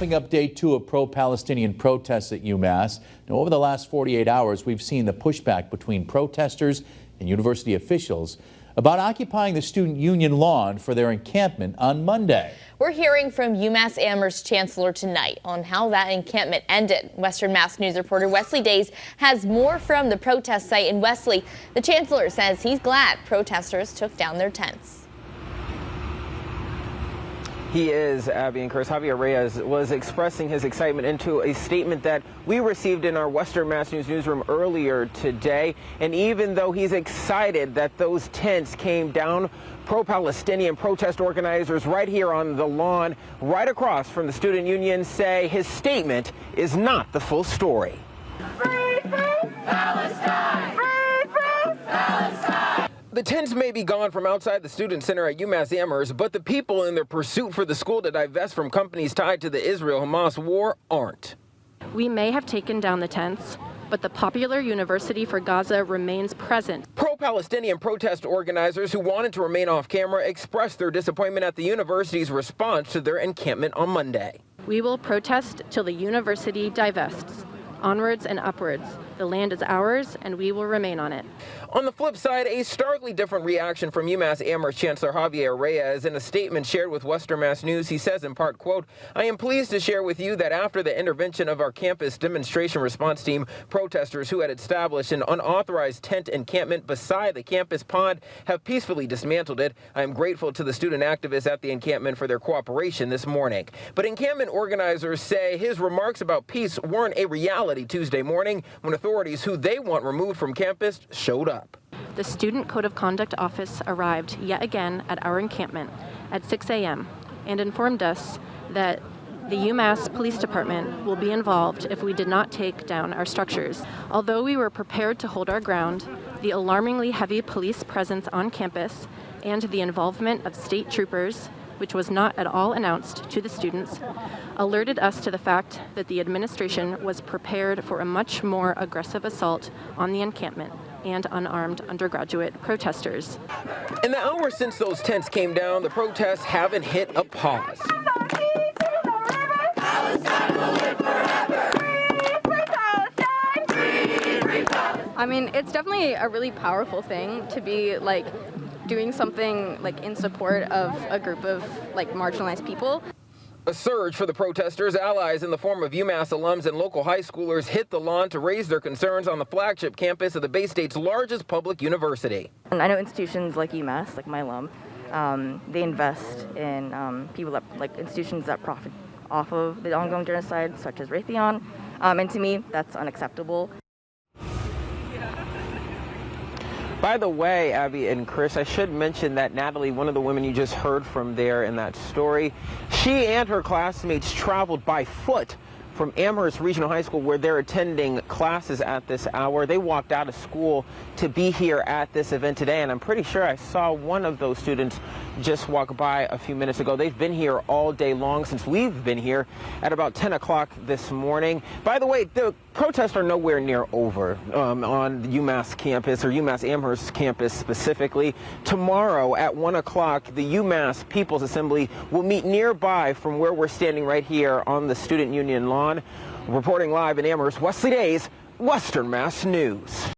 Up day 2 of pro-Palestinian protests at UMass. Now, over the last 48 hours, we've seen the pushback between protesters and university officials about occupying the student union lawn for their encampment on Monday. We're hearing from UMass Amherst Chancellor tonight on how that encampment ended. Western Mass News reporter Wesley Days has more from the protest site in Wesley. The Chancellor says he's glad protesters took down their tents. He is, Abby and Chris. Javier Reyes was expressing his excitement into a statement that we received in our Western Mass News newsroom earlier today. And even though he's excited that those tents came down, pro-Palestinian protest organizers right here on the lawn, right across from the student union, say his statement is not the full story. Free, free Palestine! Free, free Palestine! The tents may be gone from outside the Student Center at UMass Amherst, but the people in their pursuit for the school to divest from companies tied to the Israel-Hamas war aren't. We may have taken down the tents, but the popular University for Gaza remains present. Pro-Palestinian protest organizers who wanted to remain off camera expressed their disappointment at the university's response to their encampment on Monday. We will protest till the university divests. Onwards and upwards. The land is ours, and we will remain on it. On the flip side, a starkly different reaction from UMass Amherst Chancellor Javier Reyes. In a statement shared with Western Mass News, he says in part, quote, "I am pleased to share with you that after the intervention of our campus demonstration response team, protesters who had established an unauthorized tent encampment beside the campus pond have peacefully dismantled it. I am grateful to the student activists at the encampment for their cooperation this morning." But encampment organizers say his remarks about peace weren't a reality Tuesday morning when authorities who they want removed from campus showed up. The Student Code of Conduct Office arrived yet again at our encampment at 6 a.m. and informed us that the UMass Police Department will be involved if we did not take down our structures. Although we were prepared to hold our ground, the alarmingly heavy police presence on campus and the involvement of state troopers, which was not at all announced to the students, alerted us to the fact that the administration was prepared for a much more aggressive assault on the encampment and unarmed undergraduate protesters. In the hours since those tents came down, the protests haven't hit a pause. Palestine will live forever! Free Palestine! Free Palestine! I mean, it's definitely a really powerful thing to be doing something in support of a group of marginalized people. A surge for the protesters. Allies in the form of UMass alums and local high schoolers hit the lawn to raise their concerns on the flagship campus of the Bay State's largest public university. And I know institutions like UMass, like my alum, they invest in people that institutions that profit off of the ongoing genocide, such as Raytheon, and to me, that's unacceptable. By the way, Abby and Chris, I should mention that Natalie, one of the women you just heard from there in that story, she and her classmates traveled by foot from Amherst Regional High School, where they're attending classes at this hour. They walked out of school to be here at this event today, and I'm pretty sure I saw one of those students just walk by a few minutes ago. They've been here all day long since we've been here at about 10 o'clock this morning. By the way, the protests are nowhere near over on the UMass campus, or UMass Amherst campus specifically. Tomorrow at 1 o'clock, the UMass People's Assembly will meet nearby from where we're standing right here on the Student Union lawn. Reporting live in Amherst, Wesley Days, Western Mass News.